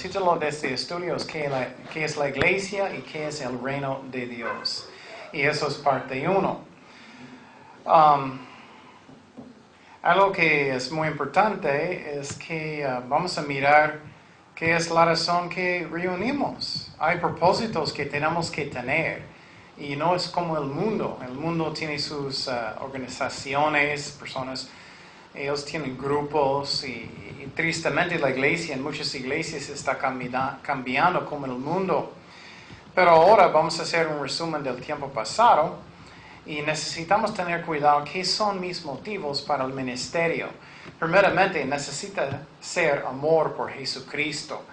título de este estudio es ¿qué es la iglesia y qué es el reino de Dios? Y eso es parte 1. Algo que es muy importante es que vamos a mirar qué es la razón que reunimos. Hay propósitos que tenemos que tener y no es como el mundo. El mundo tiene sus organizaciones, personas, ellos tienen grupos y tristemente la iglesia en muchas iglesias está cambiando como el mundo. Pero ahora vamos a hacer un resumen del tiempo pasado y necesitamos tener cuidado qué son mis motivos para el ministerio. Primeramente, necesita ser amor por Jesucristo.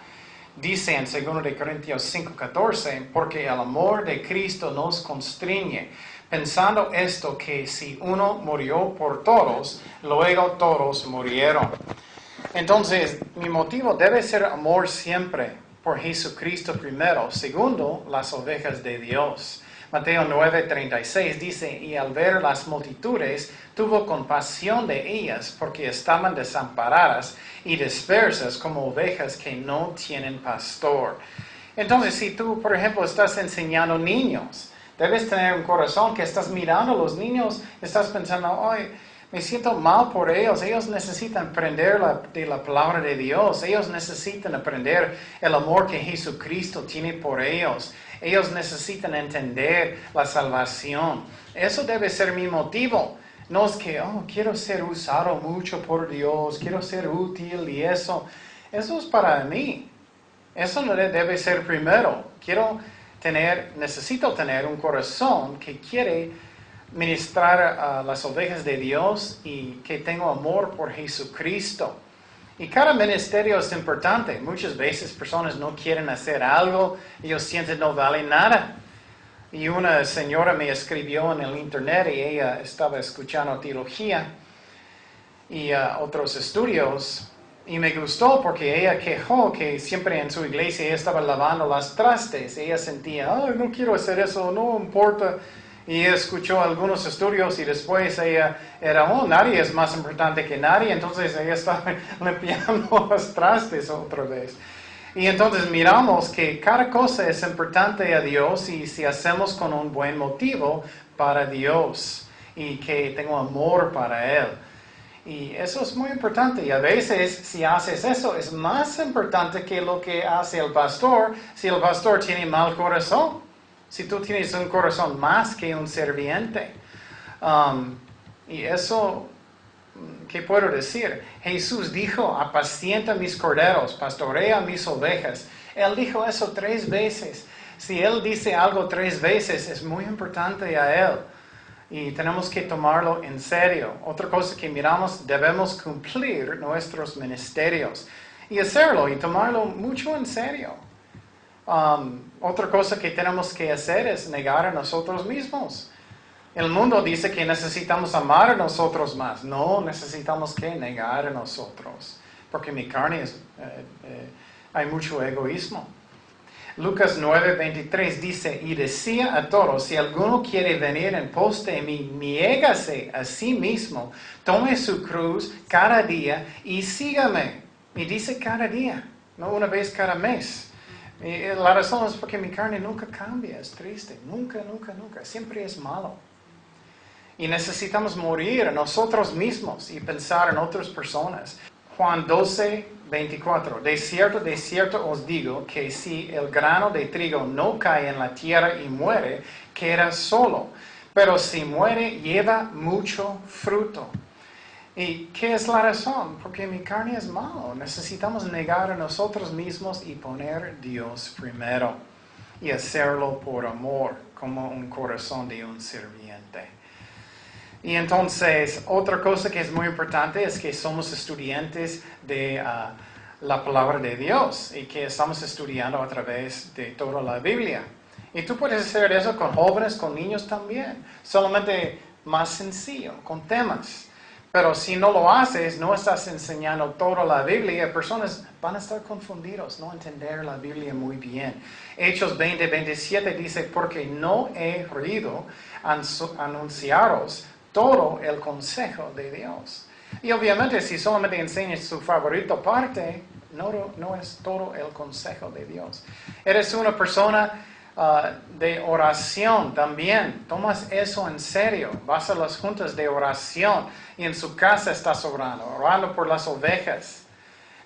Dice en 2 Corintios 5:14, porque el amor de Cristo nos constriñe, pensando esto que si uno murió por todos, luego todos murieron. Entonces, mi motivo debe ser amor siempre por Jesucristo primero. Segundo, las ovejas de Dios. Mateo 9:36 dice, y al ver las multitudes, tuvo compasión de ellas, porque estaban desamparadas y dispersas como ovejas que no tienen pastor. Entonces, si tú, por ejemplo, estás enseñando niños, debes tener un corazón que estás mirando a los niños, estás pensando, ay, me siento mal por ellos. Ellos necesitan aprender de la palabra de Dios. Ellos necesitan aprender el amor que Jesucristo tiene por ellos. Ellos necesitan entender la salvación. Eso debe ser mi motivo. No es que, quiero ser usado mucho por Dios, quiero ser útil y eso. Eso es para mí. Eso no debe ser primero. Necesito tener un corazón que quiere ministrar a las ovejas de Dios y que tengo amor por Jesucristo. Y cada ministerio es importante. Muchas veces personas no quieren hacer algo, ellos sienten no vale nada. Y una señora me escribió en el internet y ella estaba escuchando teología y otros estudios. Y me gustó porque ella quejó que siempre en su iglesia ella estaba lavando las trastes. Ella sentía, no quiero hacer eso, no importa. Y escuchó algunos estudios y después ella era, nadie es más importante que nadie. Entonces ella estaba limpiando los trastes otra vez. Y entonces miramos que cada cosa es importante a Dios y si hacemos con un buen motivo para Dios y que tengo amor para Él. Y eso es muy importante. Y a veces si haces eso es más importante que lo que hace el pastor si el pastor tiene mal corazón. Si tú tienes un corazón más que un serviente. Y eso, ¿qué puedo decir? Jesús dijo, apacienta mis corderos, pastorea mis ovejas. Él dijo eso 3 veces. Si Él dice algo 3 veces, es muy importante a Él. Y tenemos que tomarlo en serio. Otra cosa que miramos, debemos cumplir nuestros ministerios. Y hacerlo y tomarlo mucho en serio. Otra cosa que tenemos que hacer es negar a nosotros mismos. El mundo dice que necesitamos amar a nosotros más. No, necesitamos que negar a nosotros. Porque mi carne hay mucho egoísmo. Lucas 9:23 dice, y decía a todos, si alguno quiere venir en pos de mí, niégase a sí mismo, tome su cruz cada día y sígame. Y dice cada día, no una vez cada mes. Y la razón es porque mi carne nunca cambia, es triste, nunca, siempre es malo. Y necesitamos morir a nosotros mismos y pensar en otras personas. Juan 12:24, de cierto os digo que si el grano de trigo no cae en la tierra y muere, queda solo, pero si muere lleva mucho fruto. ¿Y qué es la razón? Porque mi carne es malo. Necesitamos negar a nosotros mismos y poner a Dios primero. Y hacerlo por amor, como un corazón de un sirviente. Y entonces, otra cosa que es muy importante es que somos estudiantes de la palabra de Dios y que estamos estudiando a través de toda la Biblia. Y tú puedes hacer eso con jóvenes, con niños también. Solamente más sencillo, con temas. Pero si no lo haces, no estás enseñando toda la Biblia, personas van a estar confundidos, no entender la Biblia muy bien. Hechos 20:27 dice, porque no he oído anunciaros todo el consejo de Dios. Y obviamente si solamente enseñas su favorito parte, no es todo el consejo de Dios. Eres una persona de oración también. Tomas eso en serio. Vas a las juntas de oración y en su casa estás orando por las ovejas.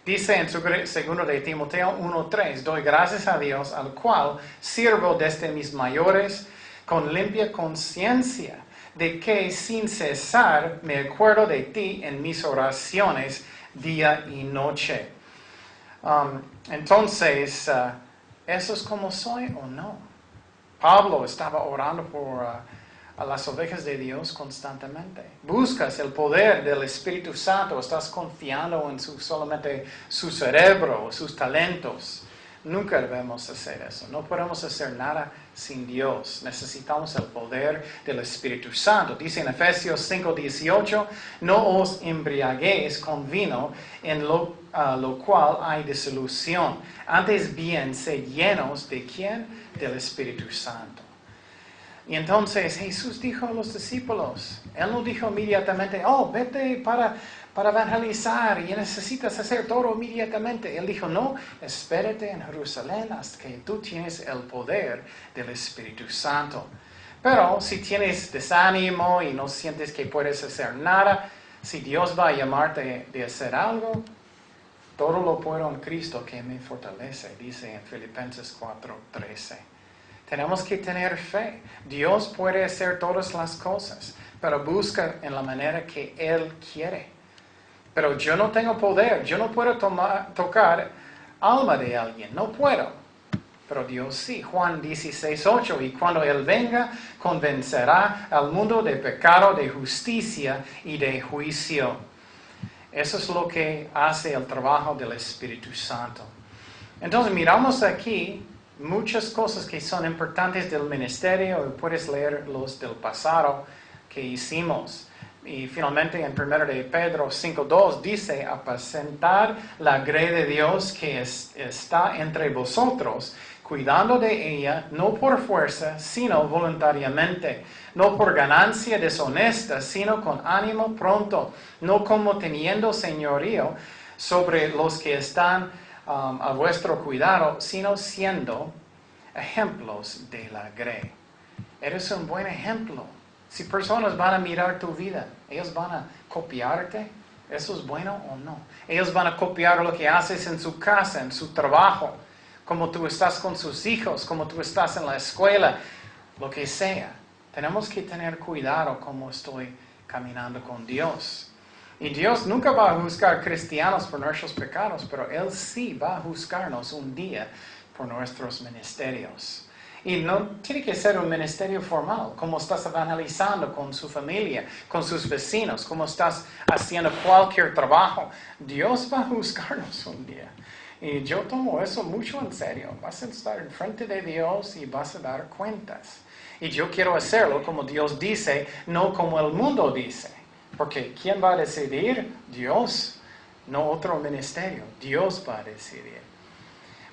Dice en 2 de Timoteo 1:3, doy gracias a Dios al cual sirvo desde mis mayores con limpia conciencia, de que sin cesar me acuerdo de ti en mis oraciones día y noche. Entonces, ¿eso es como soy o no? Pablo estaba orando por a las ovejas de Dios constantemente. Buscas el poder del Espíritu Santo, estás confiando en solamente su cerebro, sus talentos. Nunca debemos hacer eso. No podemos hacer nada sin Dios. Necesitamos el poder del Espíritu Santo. Dice en Efesios 5:18, no os embriaguéis con vino, en lo cual hay disolución. Antes bien, sed llenos de ¿quién? Del Espíritu Santo. Y entonces Jesús dijo a los discípulos, Él no dijo inmediatamente, vete para evangelizar y necesitas hacer todo inmediatamente. Él dijo, no, espérate en Jerusalén hasta que tú tienes el poder del Espíritu Santo. Pero si tienes desánimo y no sientes que puedes hacer nada, si Dios va a llamarte de hacer algo, todo lo puedo en Cristo que me fortalece, dice en Filipenses 4:13. Tenemos que tener fe. Dios puede hacer todas las cosas, pero busca en la manera que Él quiere. Pero yo no tengo poder, yo no puedo tocar alma de alguien, no puedo. Pero Dios sí. Juan 16:8, y cuando Él venga, convencerá al mundo de pecado, de justicia y de juicio. Eso es lo que hace el trabajo del Espíritu Santo. Entonces miramos aquí muchas cosas que son importantes del ministerio y puedes leer los del pasado que hicimos. Y finalmente en 1 de Pedro 5:2 dice, apacentar la grey de Dios que está entre vosotros, cuidando de ella, no por fuerza, sino voluntariamente, no por ganancia deshonesta, sino con ánimo pronto, no como teniendo señorío sobre los que están a vuestro cuidado, sino siendo ejemplos de la grey. Eres un buen ejemplo. Si personas van a mirar tu vida, ellos van a copiarte. ¿Eso es bueno o no? Ellos van a copiar lo que haces en su casa, en su trabajo, como tú estás con sus hijos, como tú estás en la escuela, lo que sea. Tenemos que tener cuidado cómo estoy caminando con Dios. Y Dios nunca va a juzgar cristianos por nuestros pecados, pero Él sí va a juzgarnos un día por nuestros ministerios. Y no tiene que ser un ministerio formal, como estás evangelizando con su familia, con sus vecinos, como estás haciendo cualquier trabajo. Dios va a juzgarnos un día. Y yo tomo eso mucho en serio. Vas a estar enfrente de Dios y vas a dar cuentas. Y yo quiero hacerlo como Dios dice, no como el mundo dice. Porque ¿quién va a decidir? Dios, no otro ministerio. Dios va a decidir.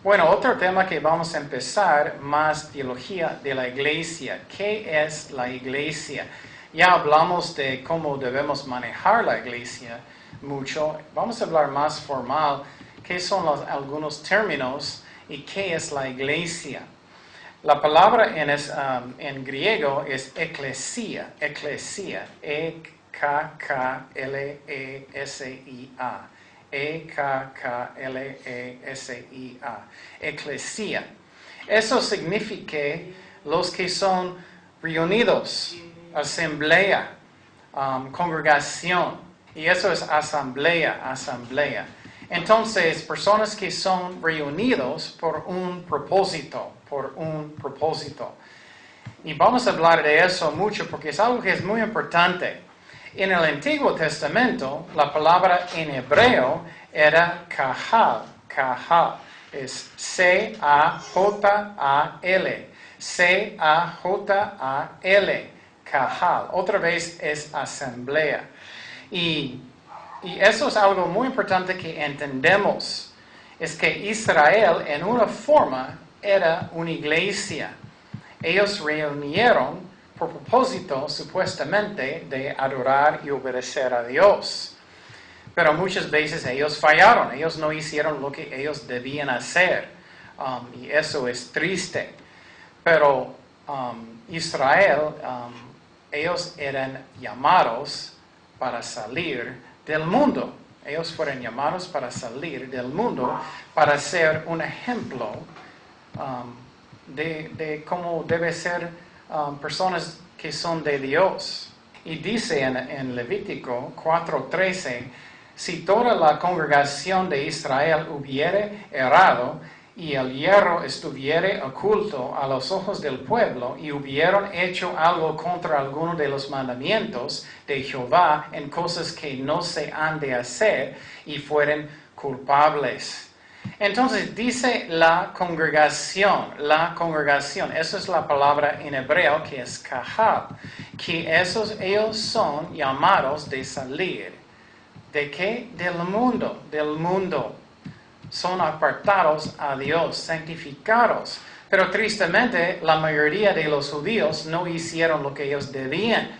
Bueno, otro tema que vamos a empezar, más teología de la iglesia. ¿Qué es la iglesia? Ya hablamos de cómo debemos manejar la iglesia mucho. Vamos a hablar más formal. ¿Qué son algunos términos y qué es la iglesia? La palabra en griego es eclesia, E-K-K-L-E-S-I-A. E-K-K-L-E-S-I-A. Eclesia. Eso significa los que son reunidos, asamblea, congregación. Y eso es asamblea. Entonces, personas que son reunidos por un propósito. Y vamos a hablar de eso mucho porque es algo que es muy importante. En el Antiguo Testamento, la palabra en hebreo era kahal. Kahal es C-A-J-A-L. C-A-J-A-L. Kahal. Otra vez es asamblea. Y eso es algo muy importante que entendemos. Es que Israel en una forma era una iglesia. Ellos reunieron por propósito, supuestamente, de adorar y obedecer a Dios. Pero muchas veces ellos fallaron, ellos no hicieron lo que ellos debían hacer. Y eso es triste. Pero Israel, ellos eran llamados para salir del mundo. Ellos fueron llamados para salir del mundo, para ser un ejemplo de cómo debe ser personas que son de Dios. Y dice en Levítico 4:13, si toda la congregación de Israel hubiere errado, y el hierro estuviere oculto a los ojos del pueblo, y hubieron hecho algo contra alguno de los mandamientos de Jehová en cosas que no se han de hacer, y fueren culpables. Entonces dice la congregación, esa es la palabra en hebreo que es kahal, que ellos son llamados de salir. ¿De qué? Del mundo. Son apartados a Dios, santificados. Pero tristemente, la mayoría de los judíos no hicieron lo que ellos debían.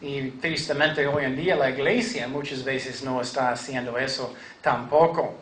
Y tristemente hoy en día la iglesia muchas veces no está haciendo eso tampoco.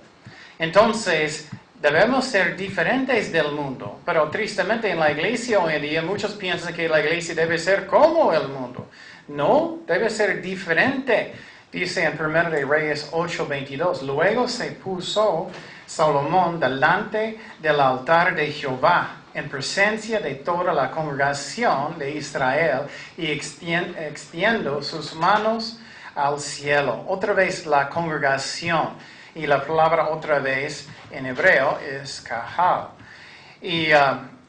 Entonces, debemos ser diferentes del mundo. Pero tristemente en la iglesia hoy en día muchos piensan que la iglesia debe ser como el mundo. No, debe ser diferente. Dice en 1 de Reyes 8:22, luego se puso Salomón delante del altar de Jehová, en presencia de toda la congregación de Israel, y extiendo sus manos al cielo. Otra vez la congregación, y la palabra otra vez en hebreo es kahal. Y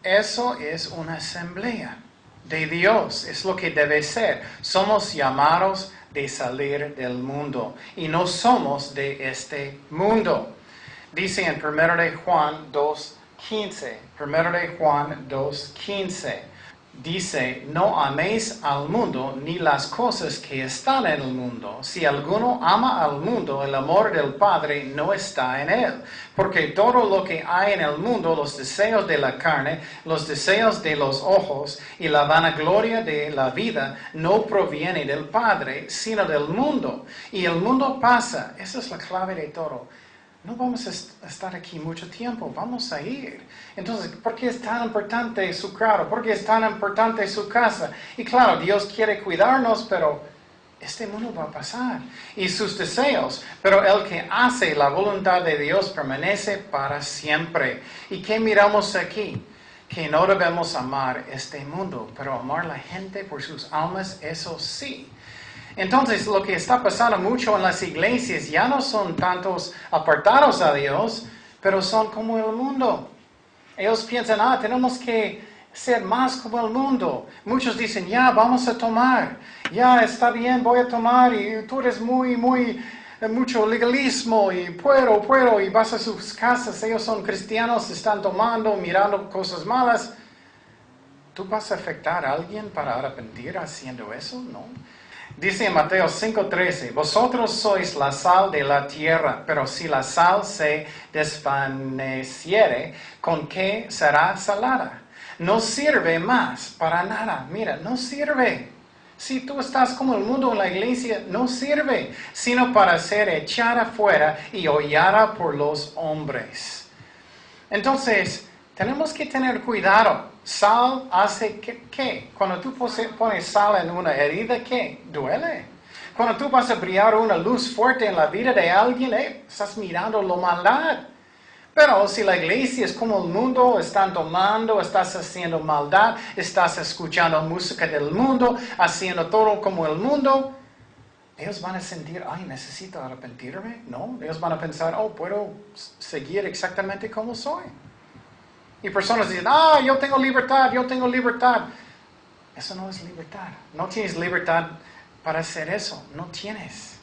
eso es una asamblea de Dios, es lo que debe ser. Somos llamados de salir del mundo, y no somos de este mundo. Dice en 1 de Juan 2:15, 1 de Juan 2:15, dice, no améis al mundo ni las cosas que están en el mundo. Si alguno ama al mundo, el amor del Padre no está en él. Porque todo lo que hay en el mundo, los deseos de la carne, los deseos de los ojos y la vanagloria de la vida, no proviene del Padre, sino del mundo. Y el mundo pasa. Esa es la clave de todo. No vamos a estar aquí mucho tiempo, vamos a ir. Entonces, ¿por qué es tan importante su carro? ¿Por qué es tan importante su casa? Y claro, Dios quiere cuidarnos, pero este mundo va a pasar. Y sus deseos, pero el que hace la voluntad de Dios permanece para siempre. ¿Y qué miramos aquí? Que no debemos amar este mundo, pero amar a la gente por sus almas, eso sí. Entonces, lo que está pasando mucho en las iglesias ya no son tantos apartados a Dios, pero son como el mundo. Ellos piensan, tenemos que ser más como el mundo. Muchos dicen, ya, vamos a tomar. Ya, está bien, voy a tomar. Y tú eres mucho legalismo. Y puedo. Y vas a sus casas. Ellos son cristianos, están tomando, mirando cosas malas. ¿Tú vas a afectar a alguien para arrepentir haciendo eso? No. Dice en Mateo 5:13, vosotros sois la sal de la tierra, pero si la sal se desvaneciere, ¿con qué será salada? No sirve más para nada. Mira, no sirve. Si tú estás como el mundo en la iglesia, no sirve, sino para ser echada fuera y hollada por los hombres. Entonces, tenemos que tener cuidado. Sal hace ¿qué? Cuando tú pones sal en una herida, ¿qué? Duele. Cuando tú vas a brillar una luz fuerte en la vida de alguien, estás mirando la maldad. Pero si la iglesia es como el mundo, están tomando, estás haciendo maldad, estás escuchando música del mundo, haciendo todo como el mundo, ellos van a sentir, necesito arrepentirme. No, ellos van a pensar, puedo seguir exactamente como soy. Y personas dicen, yo tengo libertad. Eso no es libertad. No tienes libertad para hacer eso. No tienes.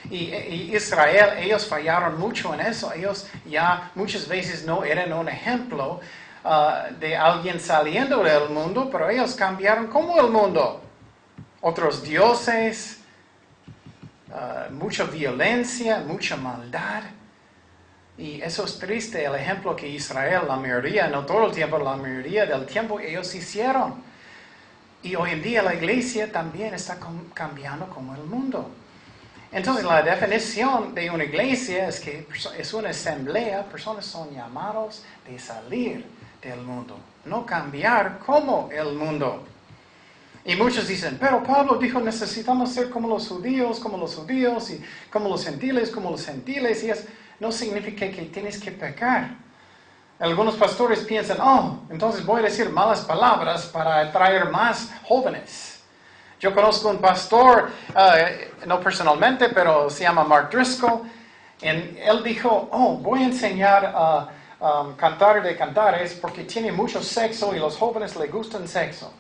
Y Israel, ellos fallaron mucho en eso. Ellos ya muchas veces no eran un ejemplo de alguien saliendo del mundo, pero ellos cambiaron como el mundo. Otros dioses, mucha violencia, mucha maldad. Y eso es triste, el ejemplo que Israel, la mayoría, no todo el tiempo, la mayoría del tiempo ellos hicieron. Y hoy en día la iglesia también está cambiando como el mundo. Entonces, la definición de una iglesia es que es una asamblea, personas son llamados de salir del mundo, no cambiar como el mundo. Y muchos dicen, pero Pablo dijo, necesitamos ser como los judíos, y como los gentiles, y eso no significa que tienes que pecar. Algunos pastores piensan, entonces voy a decir malas palabras para atraer más jóvenes. Yo conozco un pastor, no personalmente, pero se llama Mark Driscoll. Él dijo, voy a enseñar a cantar de cantares porque tiene mucho sexo y los jóvenes le gustan sexo.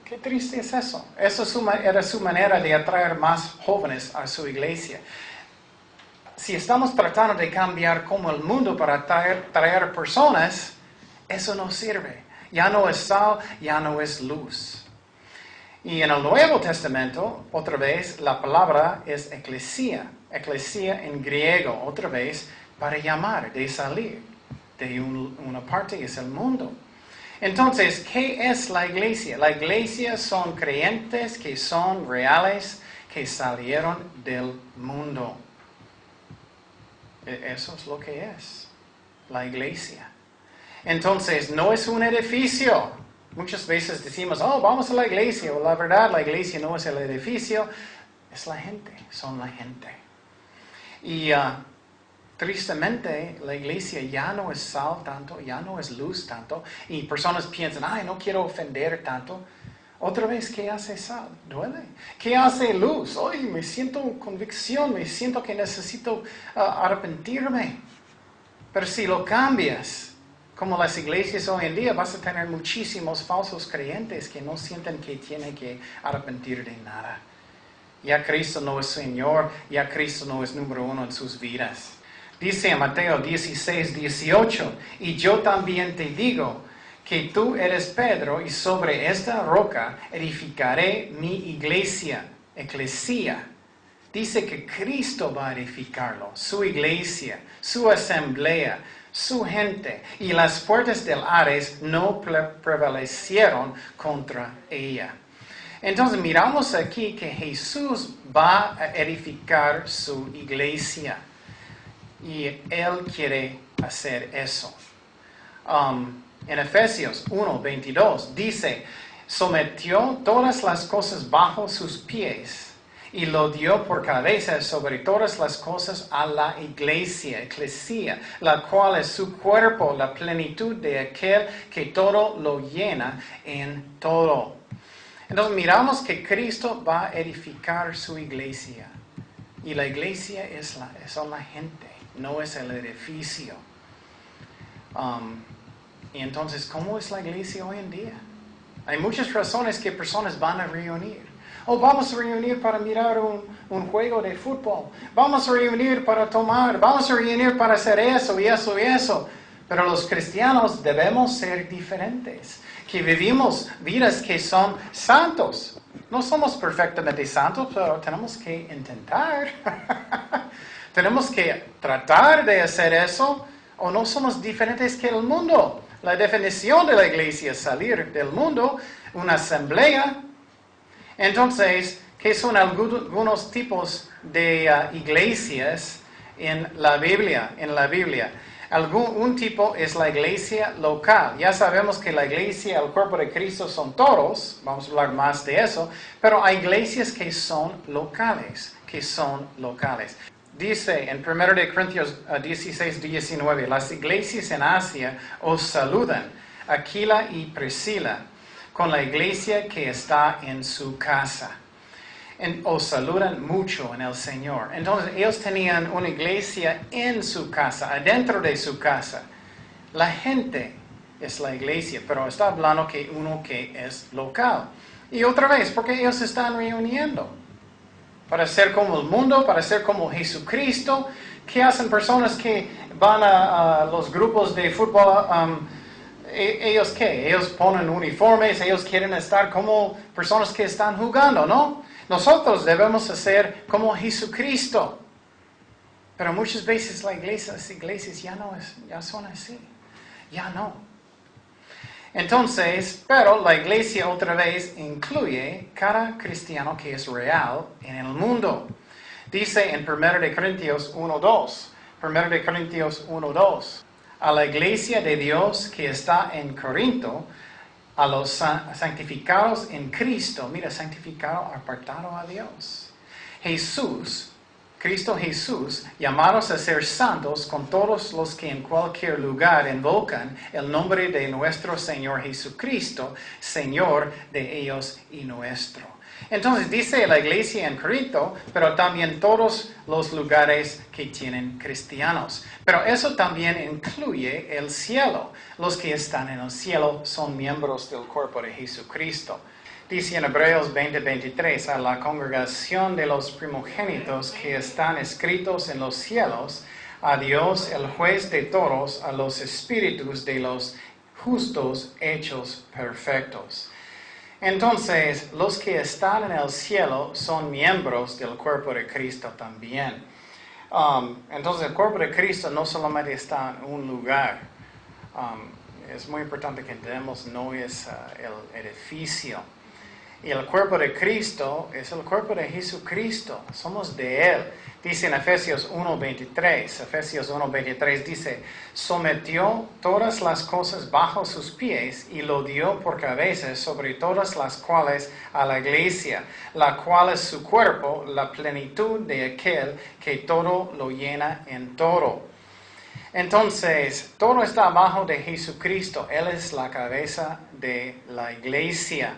Qué triste es eso. Eso era su manera de atraer más jóvenes a su iglesia. Si estamos tratando de cambiar como el mundo para traer personas, eso no sirve. Ya no es sal, ya no es luz. Y en el Nuevo Testamento, otra vez, la palabra es eclesia. Eclesia en griego, otra vez, para llamar, de salir. De una parte es el mundo. Entonces, ¿qué es la iglesia? La iglesia son creyentes que son reales, que salieron del mundo. Eso es lo que es la iglesia. Entonces, no es un edificio. Muchas veces decimos, vamos a la iglesia. O la verdad, la iglesia no es el edificio, es la gente, son la gente. Y tristemente, la iglesia ya no es sal tanto, ya no es luz tanto. Y personas piensan, no quiero ofender tanto. Otra vez, ¿qué hace sal? Duele. ¿Qué hace luz? Me siento convicción, me siento que necesito arrepentirme. Pero si lo cambias, como las iglesias hoy en día, vas a tener muchísimos falsos creyentes que no sienten que tienen que arrepentir de nada. Ya Cristo no es Señor, ya Cristo no es número uno en sus vidas. Dice en Mateo 16, 18, y yo también te digo que tú eres Pedro, y sobre esta roca edificaré mi iglesia, eclesia. Dice que Cristo va a edificarlo, su iglesia, su asamblea, su gente, y las puertas del Hades no prevalecieron contra ella. Entonces miramos aquí que Jesús va a edificar su iglesia, y Él quiere hacer eso. En Efesios 1:22 dice, sometió todas las cosas bajo sus pies, y lo dio por cabeza sobre todas las cosas a la iglesia, eclesia, la cual es su cuerpo, la plenitud de aquel que todo lo llena en todo. Entonces miramos que Cristo va a edificar su iglesia. Y la iglesia son la gente, no es el edificio. Y entonces, ¿cómo es la iglesia hoy en día? Hay muchas razones que personas van a reunir. Vamos a reunir para mirar un juego de fútbol. Vamos a reunir para tomar. Vamos a reunir para hacer eso y eso y eso. Pero los cristianos debemos ser diferentes. Que vivimos vidas que son santos. No somos perfectamente santos, pero tenemos que intentar. Tenemos que tratar de hacer eso. O no somos diferentes que el mundo. La definición de la iglesia es salir del mundo, una asamblea. Entonces, ¿qué son algunos tipos de iglesias en la Biblia? Un tipo es la iglesia local. Ya sabemos que la iglesia, el cuerpo de Cristo son todos, vamos a hablar más de eso, pero hay iglesias que son locales. Dice en 1 Corintios 16, 19, las iglesias en Asia os saludan, Aquila y Priscila, con la iglesia que está en su casa. Os saludan mucho en el Señor. Entonces ellos tenían una iglesia en su casa, adentro de su casa. La gente es la iglesia, pero está hablando que uno que es local. Y otra vez, porque ellos se están reuniendo. Para ser como el mundo, para ser como Jesucristo. ¿Qué hacen personas que van a los grupos de fútbol? ¿Ellos qué? Ellos ponen uniformes, ellos quieren estar como personas que están jugando, ¿no? Nosotros debemos hacer como Jesucristo. Pero muchas veces las iglesias ya son así. Ya no. Entonces, pero la iglesia otra vez incluye cada cristiano que es real en el mundo. Dice en 1 de Corintios 1:2, 1 de Corintios 1:2, a la iglesia de Dios que está en Corinto, a los santificados en Cristo, mira, santificado, apartado a Dios. Cristo Jesús, llamados a ser santos con todos los que en cualquier lugar invocan el nombre de nuestro Señor Jesucristo, Señor de ellos y nuestro. Entonces dice la iglesia en Corinto, pero también todos los lugares que tienen cristianos. Pero eso también incluye el cielo. Los que están en el cielo son miembros del cuerpo de Jesucristo. Dice en Hebreos 20:23, a la congregación de los primogénitos que están escritos en los cielos, a Dios el juez de todos, a los espíritus de los justos hechos perfectos. Entonces, los que están en el cielo son miembros del cuerpo de Cristo también. Entonces, el cuerpo de Cristo no solamente está en un lugar. Es muy importante que entendamos, no es el edificio. Y el cuerpo de Cristo es el cuerpo de Jesucristo. Somos de Él. Dice en Efesios 1:23 dice, sometió todas las cosas bajo sus pies y lo dio por cabeza sobre todas las cuales a la iglesia, la cual es su cuerpo, la plenitud de aquel que todo lo llena en todo. Entonces, todo está abajo de Jesucristo. Él es la cabeza de la iglesia.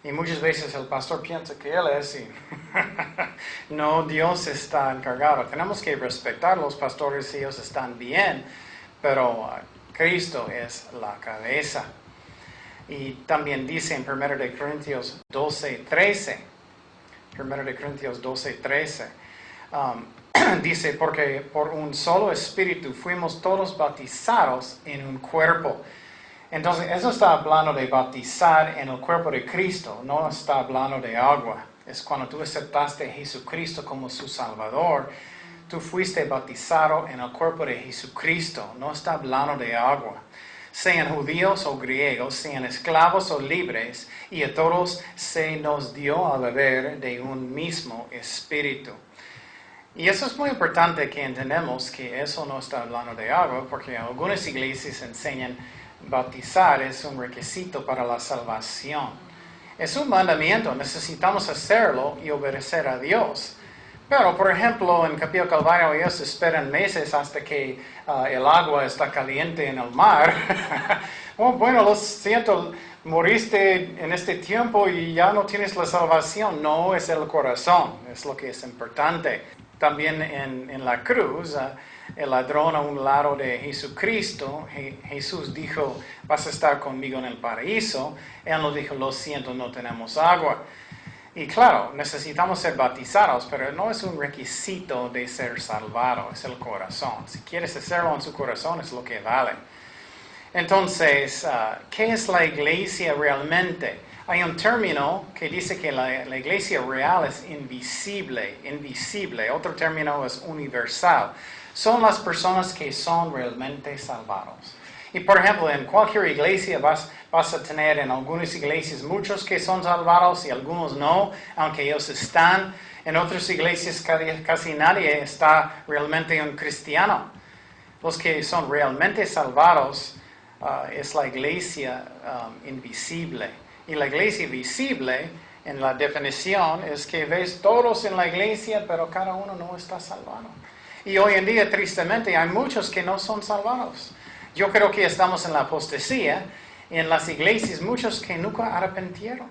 Y muchas veces el pastor piensa que Él es y no, Dios está encargado. Tenemos que respetar a los pastores, ellos están bien, pero Cristo es la cabeza. Y también dice en 1 de Corintios 12:13, 1 de Corintios 12:13, dice, porque por un solo espíritu fuimos todos bautizados en un cuerpo. Entonces, eso está hablando de bautizar en el cuerpo de Cristo, no está hablando de agua. Es cuando tú aceptaste a Jesucristo como su Salvador, tú fuiste bautizado en el cuerpo de Jesucristo, no está hablando de agua. Sean judíos o griegos, sean esclavos o libres, y a todos se nos dio a beber de un mismo espíritu. Y eso es muy importante que entendamos que eso no está hablando de agua, porque algunas iglesias enseñan bautizar es un requisito para la salvación. Es un mandamiento, necesitamos hacerlo y obedecer a Dios. Pero, por ejemplo, en Capilla Calvario ellos esperan meses hasta que el agua está caliente en el mar. Oh, bueno, lo siento, moriste en este tiempo y ya no tienes la salvación. No, es el corazón, es lo que es importante. También en la cruz, el ladrón a un lado de Jesucristo, Jesús dijo, vas a estar conmigo en el paraíso. Él no dijo, lo siento, no tenemos agua. Y claro, necesitamos ser bautizados, pero no es un requisito de ser salvado, es el corazón. Si quieres hacerlo en su corazón, es lo que vale. Entonces, ¿qué es la iglesia realmente? Hay un término que dice que la iglesia real es invisible. Otro término es universal. Son las personas que son realmente salvados. Y por ejemplo, en cualquier iglesia vas a tener en algunas iglesias muchos que son salvados y algunos no, aunque ellos están. En otras iglesias casi nadie está realmente un cristiano. Los que son realmente salvados es la iglesia invisible. Y la iglesia visible, en la definición, es que ves todos en la iglesia, pero cada uno no está salvado. Y hoy en día, tristemente, hay muchos que no son salvados. Yo creo que estamos en la apostasía, y en las iglesias muchos que nunca arrepintieron.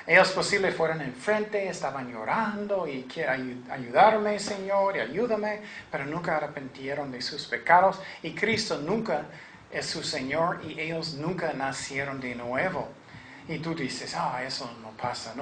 Ellos posible fueron enfrente, estaban llorando y quieren ayudarme, Señor, y ayúdame, pero nunca arrepintieron de sus pecados. Y Cristo nunca es su Señor y ellos nunca nacieron de nuevo. Y tú dices, eso no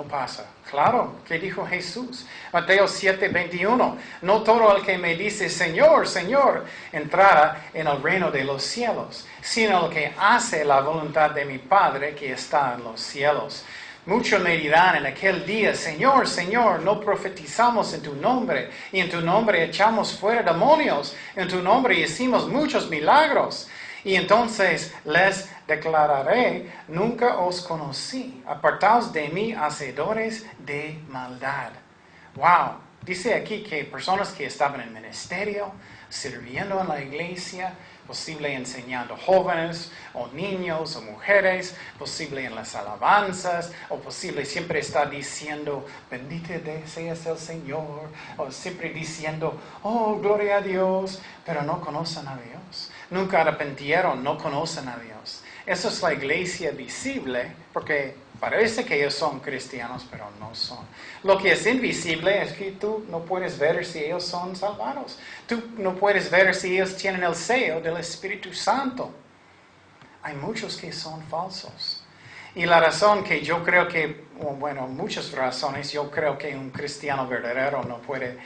pasa. Claro, ¿qué dijo Jesús? Mateo 7:21, no todo el que me dice, Señor, Señor, entrará en el reino de los cielos, sino el que hace la voluntad de mi Padre que está en los cielos. Muchos me dirán en aquel día, Señor, Señor, no profetizamos en tu nombre, y en tu nombre echamos fuera demonios, en tu nombre hicimos muchos milagros. Y entonces les declararé, nunca os conocí, apartaos de mí, hacedores de maldad. Wow, dice aquí que personas que estaban en ministerio, sirviendo en la iglesia, posible enseñando jóvenes o niños o mujeres, posible en las alabanzas, o posible siempre está diciendo, bendito seas el Señor, o siempre diciendo, oh, gloria a Dios, pero no conocen a Dios. Nunca arrepintieron, no conocen a Dios. Esa es la iglesia visible, porque parece que ellos son cristianos, pero no son. Lo que es invisible es que tú no puedes ver si ellos son salvados. Tú no puedes ver si ellos tienen el sello del Espíritu Santo. Hay muchos que son falsos. Y la razón que yo creo que, bueno, muchas razones, yo creo que un cristiano verdadero no puede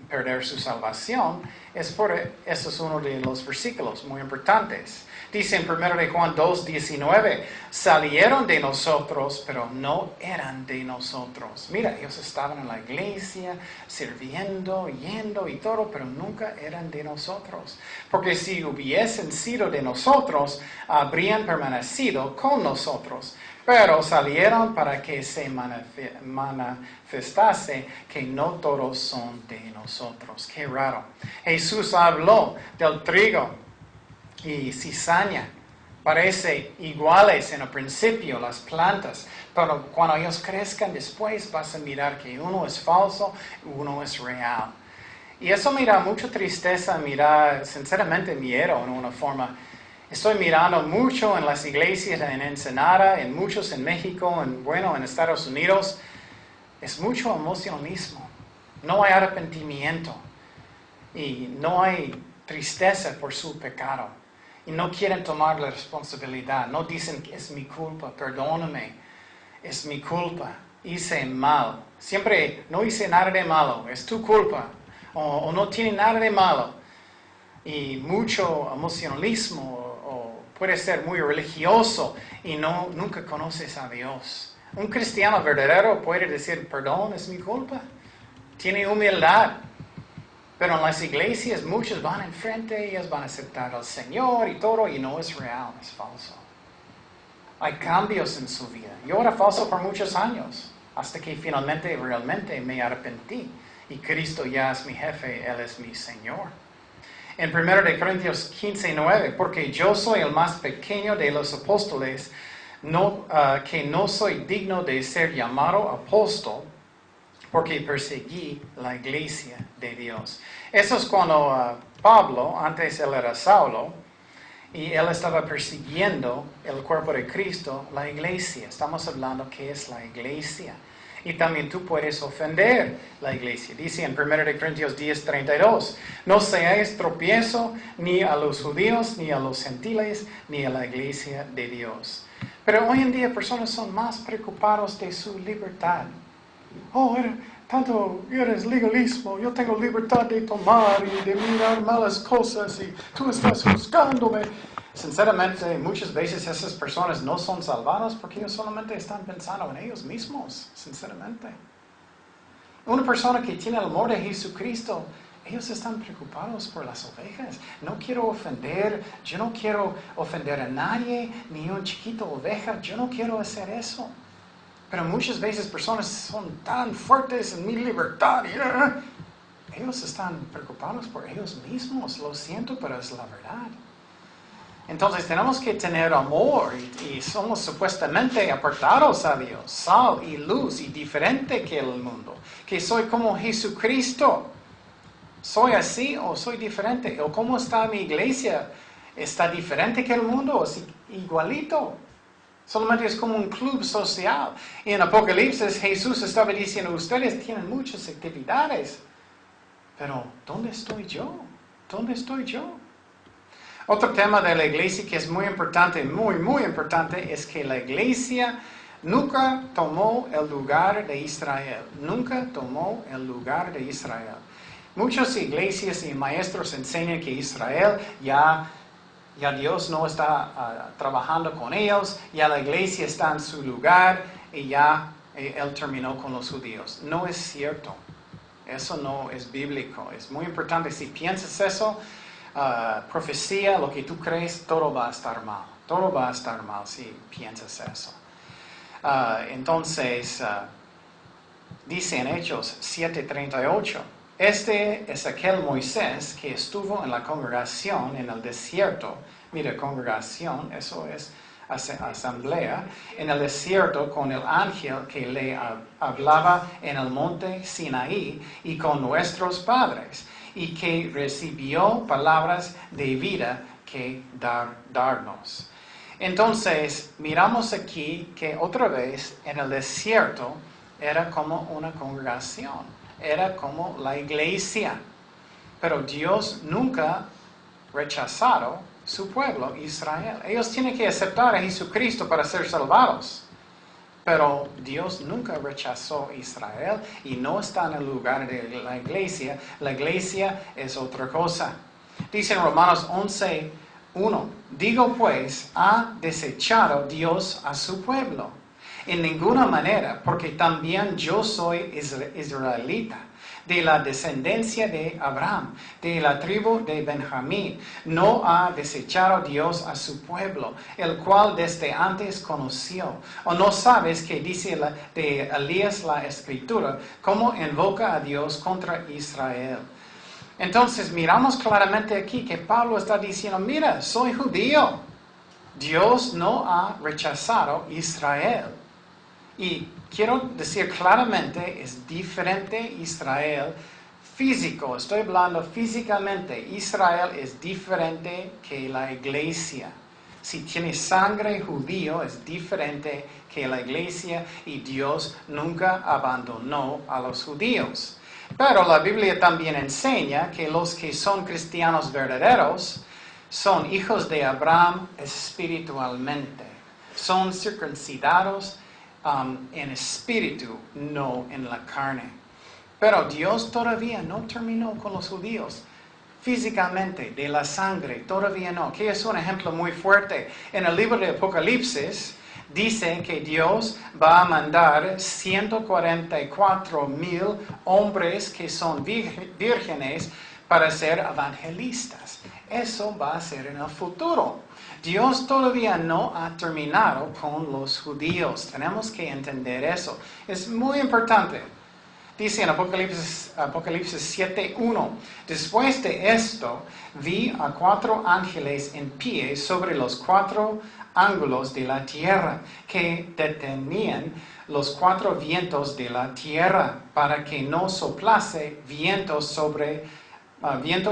perder su salvación, eso es uno de los versículos muy importantes. Dice en 1 de Juan 2:19, salieron de nosotros, pero no eran de nosotros. Mira, ellos estaban en la iglesia, sirviendo, yendo y todo, pero nunca eran de nosotros. Porque si hubiesen sido de nosotros, habrían permanecido con nosotros. Pero salieron para que se manifestase que no todos son de nosotros. Qué raro. Jesús habló del trigo y cizaña. Parece iguales en el principio las plantas, pero cuando ellos crezcan después vas a mirar que uno es falso y uno es real. Y eso me da mucha tristeza, sinceramente miedo en una forma. Estoy mirando mucho en las iglesias en Ensenada, en muchos en México, en Estados Unidos. Es mucho emocionalismo. No hay arrepentimiento. Y no hay tristeza por su pecado. Y no quieren tomar la responsabilidad. No dicen que es mi culpa, perdóname. Es mi culpa. Hice mal. Siempre no hice nada de malo. Es tu culpa. O no tiene nada de malo. Y mucho emocionalismo. Puede ser muy religioso y nunca conoces a Dios. Un cristiano verdadero puede decir, perdón, es mi culpa. Tiene humildad. Pero en las iglesias muchos van enfrente, ellos van a aceptar al Señor y todo, y no es real, es falso. Hay cambios en su vida. Yo era falso por muchos años, hasta que finalmente, realmente me arrepentí. Y Cristo ya es mi jefe, Él es mi Señor. En 1 de Corintios 15:9, porque yo soy el más pequeño de los apóstoles, que no soy digno de ser llamado apóstol, porque perseguí la iglesia de Dios. Eso es cuando Pablo, antes él era Saulo, y él estaba persiguiendo el cuerpo de Cristo, la iglesia. Estamos hablando que es la iglesia. Y también tú puedes ofender la iglesia. Dice en 1 de Corintios 10:32, no seáis tropiezo ni a los judíos, ni a los gentiles, ni a la iglesia de Dios. Pero hoy en día personas son más preocupados de su libertad. Oh, eres legalismo, yo tengo libertad de tomar y de mirar malas cosas y tú estás juzgándome. Sinceramente, muchas veces esas personas no son salvadas porque ellos solamente están pensando en ellos mismos, sinceramente. Una persona que tiene el amor de Jesucristo, ellos están preocupados por las ovejas. No quiero ofender, yo no quiero ofender a nadie, ni un chiquito oveja, yo no quiero hacer eso. Pero muchas veces personas son tan fuertes en mi libertad. Ellos están preocupados por ellos mismos. Lo siento, pero es la verdad. Entonces tenemos que tener amor y somos supuestamente apartados a Dios, sal y luz y diferente que el mundo. Que soy como Jesucristo. ¿Soy así o soy diferente? ¿O cómo está mi iglesia? ¿Está diferente que el mundo o es igualito? Solamente es como un club social. Y en Apocalipsis Jesús estaba diciendo, ustedes tienen muchas actividades. Pero, ¿dónde estoy yo? ¿Dónde estoy yo? Otro tema de la iglesia que es muy importante, muy, muy importante, es que la iglesia nunca tomó el lugar de Israel. Nunca tomó el lugar de Israel. Muchas iglesias y maestros enseñan que Israel ya Dios no está trabajando con ellos, ya la iglesia está en su lugar y ya Él terminó con los judíos. No es cierto. Eso no es bíblico. Es muy importante. Si piensas eso, profecía, lo que tú crees, todo va a estar mal. Todo va a estar mal si piensas eso. Entonces, dice en Hechos 7:38, este es aquel Moisés que estuvo en la congregación en el desierto. Mira, congregación, eso es asamblea, en el desierto con el ángel que le hablaba en el monte Sinaí y con nuestros padres, y que recibió palabras de vida que darnos. Entonces, miramos aquí que otra vez en el desierto era como una congregación, era como la iglesia. Pero Dios nunca rechazó su pueblo, Israel. Ellos tienen que aceptar a Jesucristo para ser salvados. Pero Dios nunca rechazó a Israel y no está en el lugar de la iglesia. La iglesia es otra cosa. Dice en Romanos 11:1, digo pues, ¿ha desechado Dios a su pueblo? En ninguna manera, porque también yo soy israelita, de la descendencia de Abraham, de la tribu de Benjamín. No ha desechado Dios a su pueblo, el cual desde antes conoció. ¿O no sabes que dice de Elías la Escritura, cómo invoca a Dios contra Israel? Entonces miramos claramente aquí que Pablo está diciendo, mira, soy judío. Dios no ha rechazado a Israel. Y quiero decir claramente, es diferente Israel físico. Estoy hablando físicamente. Israel es diferente que la iglesia. Si tiene sangre judío, es diferente que la iglesia y Dios nunca abandonó a los judíos. Pero la Biblia también enseña que los que son cristianos verdaderos son hijos de Abraham espiritualmente. Son circuncidados en espíritu, no en la carne. Pero Dios todavía no terminó con los judíos. Físicamente, de la sangre, todavía no. Que es un ejemplo muy fuerte. En el libro de Apocalipsis dice que Dios va a mandar 144,000 hombres que son vírgenes para ser evangelistas. Eso va a ser en el futuro. Dios todavía no ha terminado con los judíos. Tenemos que entender eso. Es muy importante. Dice en Apocalipsis 7:1, después de esto vi a 4 ángeles en pie sobre los 4 ángulos de la tierra, que detenían los 4 vientos de la tierra, para que no soplase viento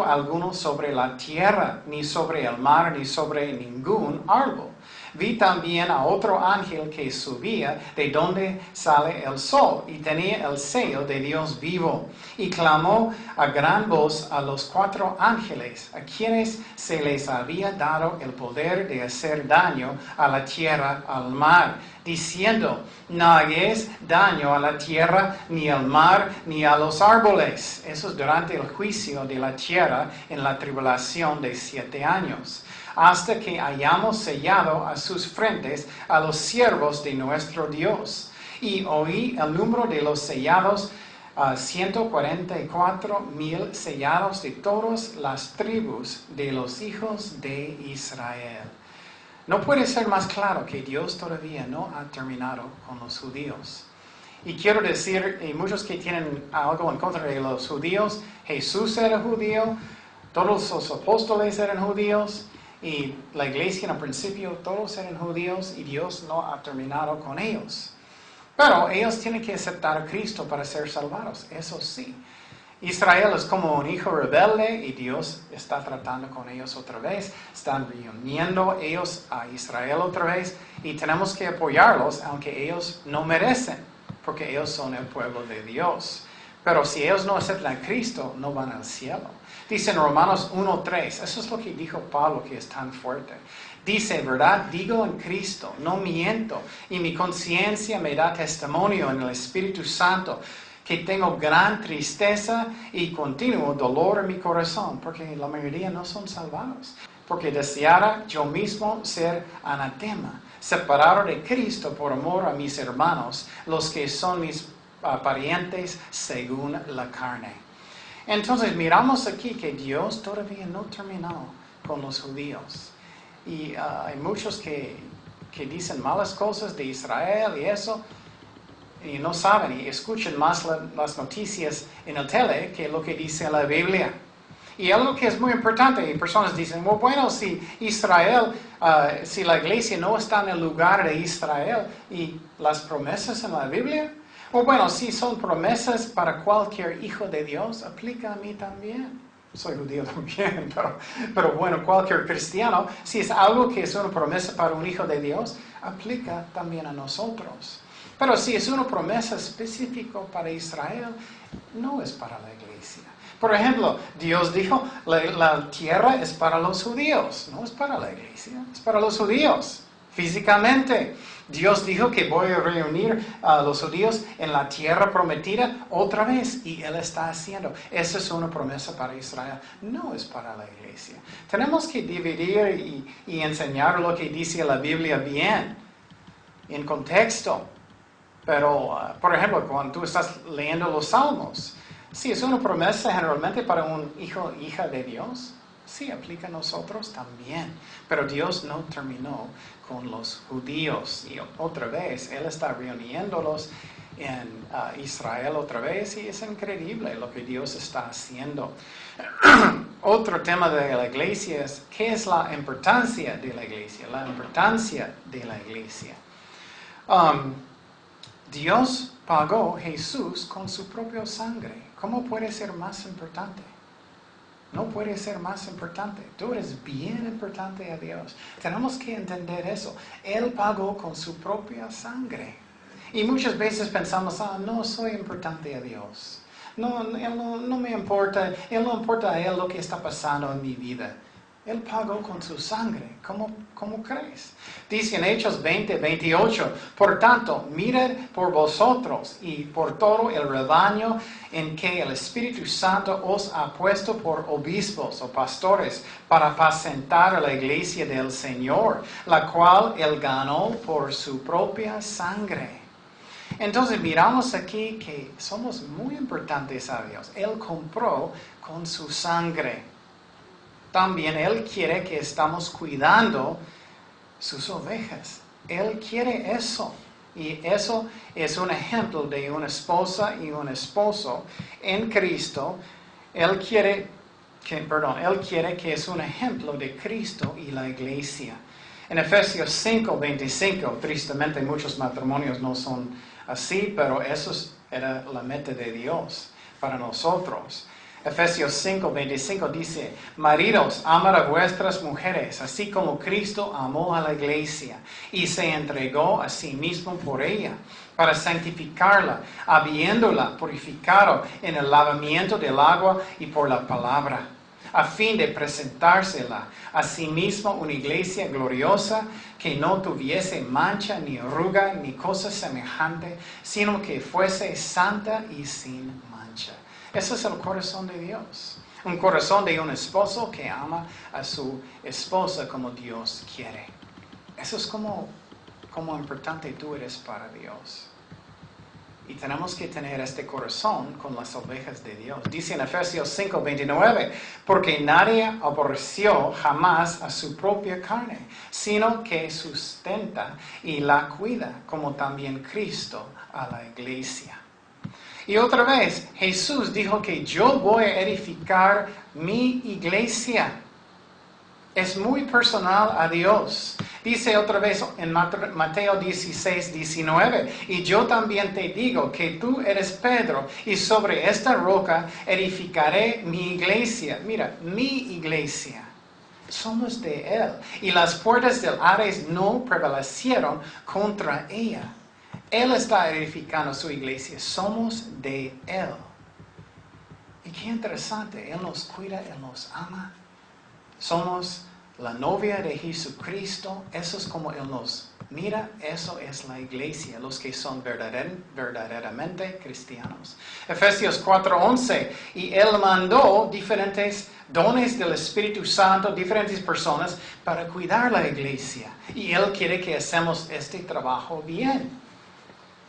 alguno sobre la tierra, ni sobre el mar, ni sobre ningún árbol. Vi también a otro ángel que subía de donde sale el sol, y tenía el sello de Dios vivo, y clamó a gran voz a los 4 ángeles, a quienes se les había dado el poder de hacer daño a la tierra, al mar, diciendo, no hagáis daño a la tierra, ni al mar, ni a los árboles. Eso es durante el juicio de la tierra en la tribulación de 7 años. Hasta que hayamos sellado a sus frentes a los siervos de nuestro Dios. Y oí el número de los sellados, 144,000 sellados de todas las tribus de los hijos de Israel. No puede ser más claro que Dios todavía no ha terminado con los judíos. Y quiero decir, muchos que tienen algo en contra de los judíos, Jesús era judío, todos los apóstoles eran judíos, y la iglesia en el principio todos eran judíos y Dios no ha terminado con ellos. Pero ellos tienen que aceptar a Cristo para ser salvados, eso sí. Israel es como un hijo rebelde y Dios está tratando con ellos otra vez. Están reuniendo ellos a Israel otra vez y tenemos que apoyarlos aunque ellos no merecen, porque ellos son el pueblo de Dios. Pero si ellos no aceptan a Cristo, no van al cielo. Dice en Romanos 1:3, eso es lo que dijo Pablo, que es tan fuerte. Dice, verdad, digo en Cristo, no miento, y mi conciencia me da testimonio en el Espíritu Santo, que tengo gran tristeza y continuo dolor en mi corazón, porque la mayoría no son salvados. Porque deseara yo mismo ser anatema, separado de Cristo por amor a mis hermanos, los que son mis parientes según la carne. Entonces miramos aquí que Dios todavía no terminó con los judíos. Y hay muchos que dicen malas cosas de Israel y eso, y no saben y escuchan más las noticias en el tele que lo que dice la Biblia. Y algo que es muy importante, y personas dicen, bueno, si Israel, si la iglesia no está en el lugar de Israel, y las promesas en la Biblia, bueno, si son promesas para cualquier hijo de Dios, aplica a mí también. Soy judío también, pero bueno, cualquier cristiano, si es algo que es una promesa para un hijo de Dios, aplica también a nosotros. Pero si es una promesa específica para Israel, no es para la iglesia. Por ejemplo, Dios dijo, la tierra es para los judíos, no es para la iglesia, es para los judíos, físicamente. Dios dijo que voy a reunir a los judíos en la tierra prometida otra vez, y Él está haciendo. Esa es una promesa para Israel, no es para la iglesia. Tenemos que dividir y enseñar lo que dice la Biblia bien, en contexto. Pero, por ejemplo, cuando tú estás leyendo los Salmos, si es una promesa generalmente para un hijo o hija de Dios, sí aplica a nosotros también. Pero Dios no terminó con los judíos. Y otra vez, Él está reuniéndolos en Israel otra vez, y es increíble lo que Dios está haciendo. Otro tema de la iglesia es, ¿qué es la importancia de la iglesia? La importancia de la iglesia. Dios pagó a Jesús con su propia sangre. ¿Cómo puede ser más importante? No puede ser más importante. Tú eres bien importante a Dios. Tenemos que entender eso. Él pagó con su propia sangre. Y muchas veces pensamos, no soy importante a Dios. No me importa. Él no importa a Él lo que está pasando en mi vida. Él pagó con su sangre. ¿Cómo crees? Dice en Hechos 20:28, por tanto, mirad por vosotros y por todo el rebaño en que el Espíritu Santo os ha puesto por obispos o pastores para apacentar a la iglesia del Señor, la cual Él ganó por su propia sangre. Entonces miramos aquí que somos muy importantes a Dios. Él compró con su sangre. También Él quiere que estamos cuidando sus ovejas. Él quiere eso. Y eso es un ejemplo de una esposa y un esposo en Cristo. Él quiere que es un ejemplo de Cristo y la iglesia. En Efesios 5:25, tristemente muchos matrimonios no son así, pero eso era la meta de Dios para nosotros. Efesios 5:25 dice, maridos, amad a vuestras mujeres, así como Cristo amó a la iglesia y se entregó a sí mismo por ella, para santificarla, habiéndola purificado en el lavamiento del agua y por la palabra, a fin de presentársela a sí mismo una iglesia gloriosa, que no tuviese mancha, ni arruga, ni cosa semejante, sino que fuese santa y sin mancha. Ese es el corazón de Dios. Un corazón de un esposo que ama a su esposa como Dios quiere. Eso es como importante tú eres para Dios. Y tenemos que tener este corazón con las ovejas de Dios. Dice en Efesios 5:29, porque nadie aborreció jamás a su propia carne, sino que sustenta y la cuida, como también Cristo a la iglesia. Y otra vez, Jesús dijo que yo voy a edificar mi iglesia. Es muy personal a Dios. Dice otra vez en Mateo 16:19, y yo también te digo que tú eres Pedro, y sobre esta roca edificaré mi iglesia. Mira, mi iglesia. Somos de Él. Y las puertas del Hades no prevalecieron contra ella. Él está edificando su iglesia. Somos de Él. Y qué interesante. Él nos cuida, Él nos ama. Somos la novia de Jesucristo. Eso es como Él nos mira. Eso es la iglesia. Los que son verdaderamente cristianos. Efesios 4:11. Y Él mandó diferentes dones del Espíritu Santo, diferentes personas, para cuidar la iglesia. Y Él quiere que hacemos este trabajo bien.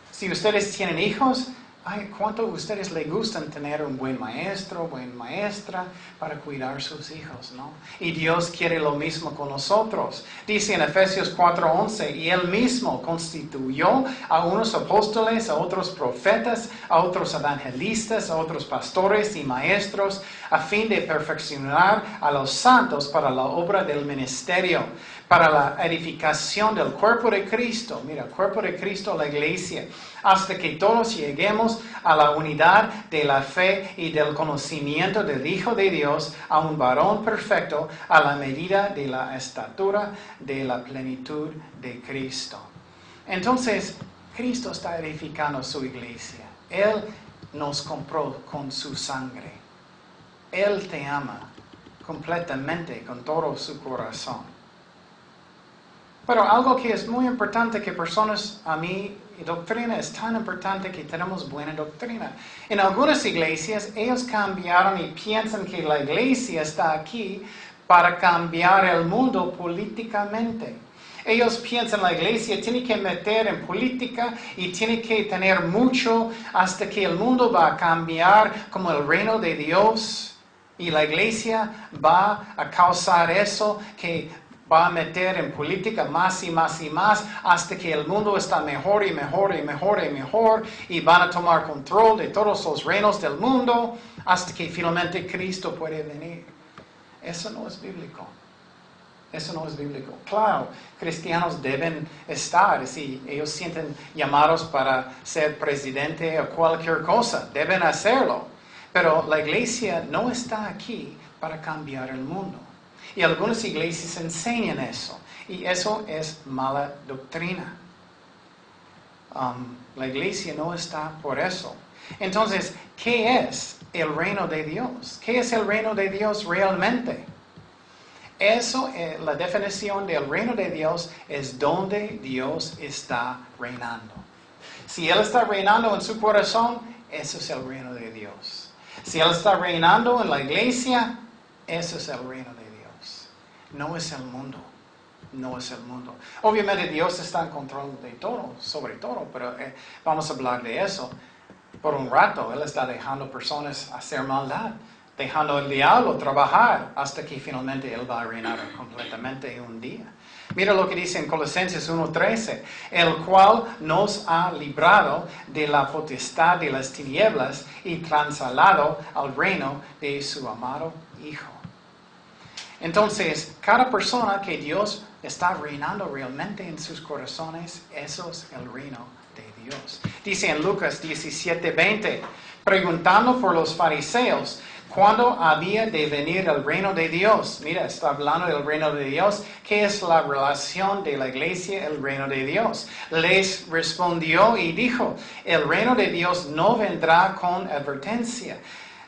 Si ustedes tienen hijos, Ay, ¿cuánto a ustedes les gustan tener un buen maestro, buena maestra para cuidar sus hijos, no? Y Dios quiere lo mismo con nosotros. Dice en Efesios 4:11, y Él mismo constituyó a unos apóstoles, a otros profetas, a otros evangelistas, a otros pastores y maestros, a fin de perfeccionar a los santos para la obra del ministerio, para la edificación del cuerpo de Cristo. Mira, el cuerpo de Cristo, la iglesia, hasta que todos lleguemos a la unidad de la fe y del conocimiento del Hijo de Dios, a un varón perfecto, a la medida de la estatura de la plenitud de Cristo. Entonces, Cristo está edificando su iglesia. Él nos compró con su sangre. Él te ama completamente, con todo su corazón. Pero algo que es muy importante que personas, a mí, doctrina es tan importante que tenemos buena doctrina. En algunas iglesias, ellos cambiaron y piensan que la iglesia está aquí para cambiar el mundo políticamente. Ellos piensan la iglesia tiene que meter en política y tiene que tener mucho hasta que el mundo va a cambiar como el reino de Dios. Y la iglesia va a causar eso que va a meter en política más y más y más hasta que el mundo está mejor y mejor y mejor y mejor y van a tomar control de todos los reinos del mundo hasta que finalmente Cristo puede venir. Eso no es bíblico. Eso no es bíblico. Claro, cristianos deben estar, si ellos sienten llamados para ser presidente o cualquier cosa, deben hacerlo. Pero la iglesia no está aquí para cambiar el mundo. Y algunas iglesias enseñan eso. Y eso es mala doctrina. La iglesia no está por eso. Entonces, ¿qué es el reino de Dios? ¿Qué es el reino de Dios realmente? Eso, la definición del reino de Dios es donde Dios está reinando. Si Él está reinando en su corazón, eso es el reino de Dios. Si Él está reinando en la iglesia, eso es el reino de Dios. No es el mundo. No es el mundo. Obviamente Dios está en control de todo, sobre todo, pero vamos a hablar de eso. Por un rato, Él está dejando personas hacer maldad, dejando al diablo trabajar hasta que finalmente Él va a reinar completamente un día. Mira lo que dice en Colosenses 1:13, el cual nos ha librado de la potestad de las tinieblas y trasladado al reino de su amado Hijo. Entonces, cada persona que Dios está reinando realmente en sus corazones, eso es el reino de Dios. Dice en Lucas 17:20, preguntando por los fariseos, ¿cuándo había de venir el reino de Dios? Mira, está hablando del reino de Dios. ¿Qué es la relación de la iglesia, el reino de Dios? Les respondió y dijo, el reino de Dios no vendrá con advertencia,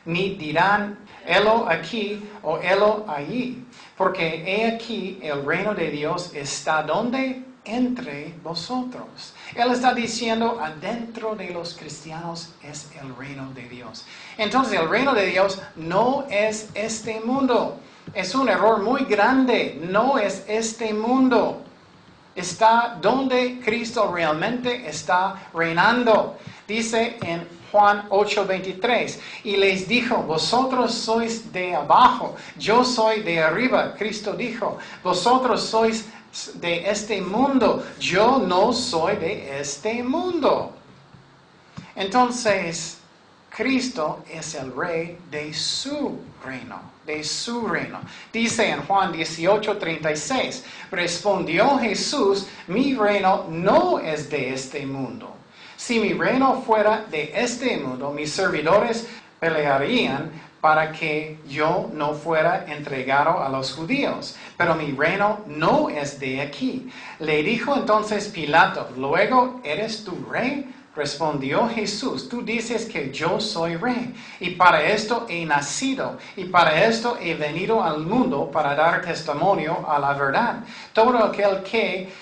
ni dirán, helo aquí o helo allí, porque he aquí el reino de Dios está donde entre vosotros. Él está diciendo, adentro de los cristianos es el reino de Dios. Entonces el reino de Dios no es este mundo. Es un error muy grande. No es este mundo. Está donde Cristo realmente está reinando. Dice en Juan 8:23, y les dijo, vosotros sois de abajo, yo soy de arriba. Cristo dijo, vosotros sois de este mundo, yo no soy de este mundo. Entonces, Cristo es el rey de su reino, de su reino. Dice en Juan 18:36, respondió Jesús, mi reino no es de este mundo. Si mi reino fuera de este mundo, mis servidores pelearían para que yo no fuera entregado a los judíos. Pero mi reino no es de aquí. Le dijo entonces Pilato, ¿luego eres tú rey? Respondió Jesús, tú dices que yo soy rey, y para esto he nacido, y para esto he venido al mundo, para dar testimonio a la verdad. Todo aquel que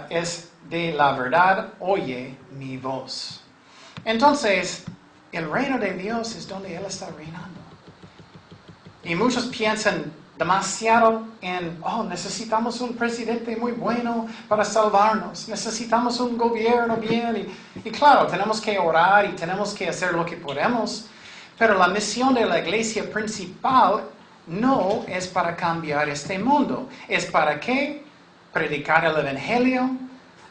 es de la verdad oye mi voz. Entonces, el reino de Dios es donde Él está reinando. Y muchos piensan, demasiado necesitamos un presidente muy bueno para salvarnos, necesitamos un gobierno bien, y claro, tenemos que orar y tenemos que hacer lo que podemos, pero la misión de la iglesia principal no es para cambiar este mundo, es para ¿qué? Predicar el evangelio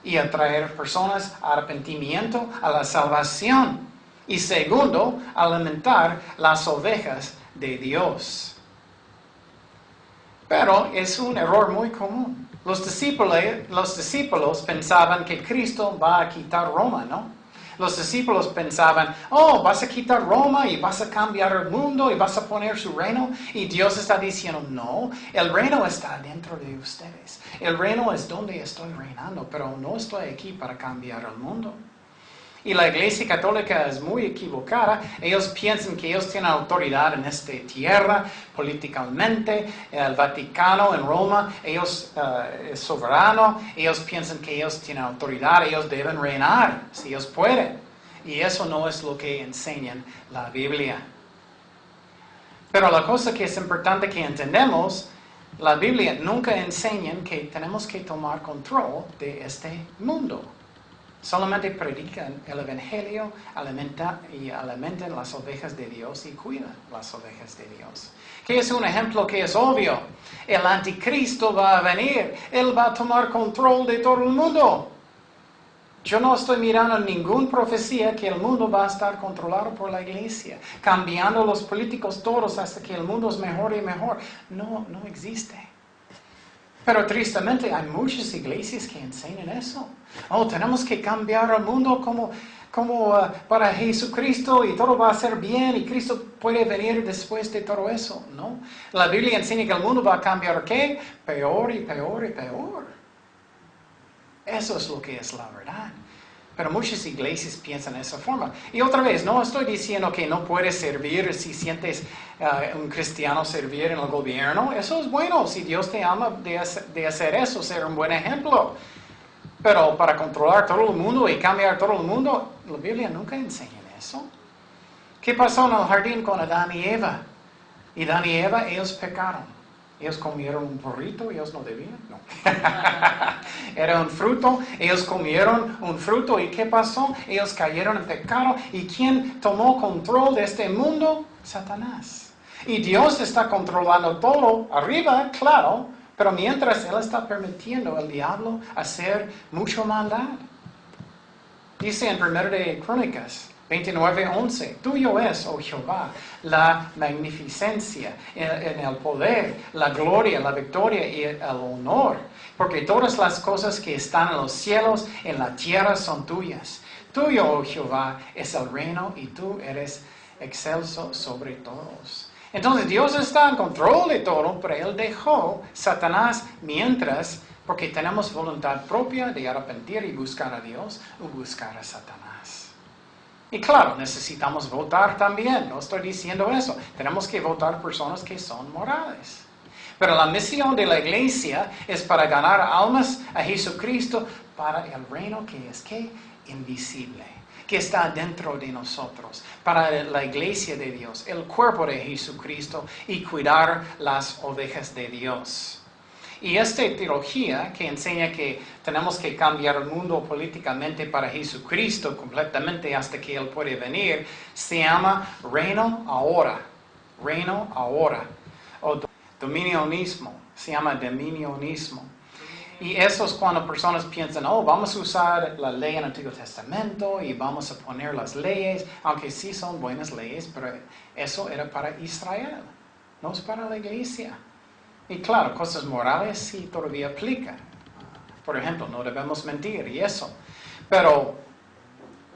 y atraer personas a arrepentimiento, a la salvación, y segundo, alimentar las ovejas de Dios. Pero es un error muy común. Los discípulos pensaban que Cristo va a quitar Roma, ¿no? Los discípulos pensaban, vas a quitar Roma y vas a cambiar el mundo y vas a poner su reino. Y Dios está diciendo, no, el reino está dentro de ustedes. El reino es donde estoy reinando, pero no estoy aquí para cambiar el mundo. Y la Iglesia Católica es muy equivocada. Ellos piensan que ellos tienen autoridad en esta tierra, políticamente. El Vaticano en Roma, ellos es soberano. Ellos piensan que ellos tienen autoridad, ellos deben reinar, si ellos pueden. Y eso no es lo que enseña la Biblia. Pero la cosa que es importante que entendamos, la Biblia nunca enseña que tenemos que tomar control de este mundo. Solamente predican el evangelio, alimentan las ovejas de Dios y cuidan las ovejas de Dios. Que es un ejemplo que es obvio. El anticristo va a venir. Él va a tomar control de todo el mundo. Yo no estoy mirando ninguna profecía que el mundo va a estar controlado por la iglesia, cambiando los políticos todos hasta que el mundo es mejor y mejor. No existe. Pero tristemente hay muchas iglesias que enseñan eso. Tenemos que cambiar el mundo como para Jesucristo y todo va a ser bien y Cristo puede venir después de todo eso. No. La Biblia enseña que el mundo va a cambiar ¿qué? Peor y peor y peor. Eso es lo que es la verdad. Pero muchas iglesias piensan de esa forma. Y otra vez, no estoy diciendo que no puedes servir si sientes un cristiano servir en el gobierno. Eso es bueno. Si Dios te ama de hacer eso, ser un buen ejemplo. Pero para controlar todo el mundo y cambiar todo el mundo, la Biblia nunca enseña eso. ¿Qué pasó en el jardín con Adán y Eva? Y Adán y Eva, ellos pecaron. Ellos comieron un burrito, ellos no debían, no. Era un fruto, ellos comieron un fruto, ¿y qué pasó? Ellos cayeron en pecado, ¿y quién tomó control de este mundo? Satanás. Y Dios está controlando todo arriba, claro, pero mientras Él está permitiendo al diablo hacer mucha maldad. Dice en 1 de Crónicas 29:11, tuyo es, oh Jehová, la magnificencia, en el poder, la gloria, la victoria y el honor, porque todas las cosas que están en los cielos, en la tierra, son tuyas. Tuyo, oh Jehová, es el reino y tú eres excelso sobre todos. Entonces Dios está en control de todo, pero Él dejó Satanás mientras, porque tenemos voluntad propia de arrepentir y buscar a Dios o buscar a Satanás. Y claro, necesitamos votar también, no estoy diciendo eso. Tenemos que votar personas que son morales. Pero la misión de la iglesia es para ganar almas a Jesucristo para el reino que es ¿qué? Invisible, que está dentro de nosotros, para la iglesia de Dios, el cuerpo de Jesucristo y cuidar las ovejas de Dios. Y esta teología que enseña que tenemos que cambiar el mundo políticamente para Jesucristo completamente hasta que Él puede venir, se llama reino ahora. Reino ahora. O dominionismo. Se llama dominionismo. Y eso es cuando personas piensan, vamos a usar la ley en el Antiguo Testamento y vamos a poner las leyes, aunque sí son buenas leyes, pero eso era para Israel, no es para la iglesia. Y claro, cosas morales sí todavía aplican. Por ejemplo, no debemos mentir y eso. Pero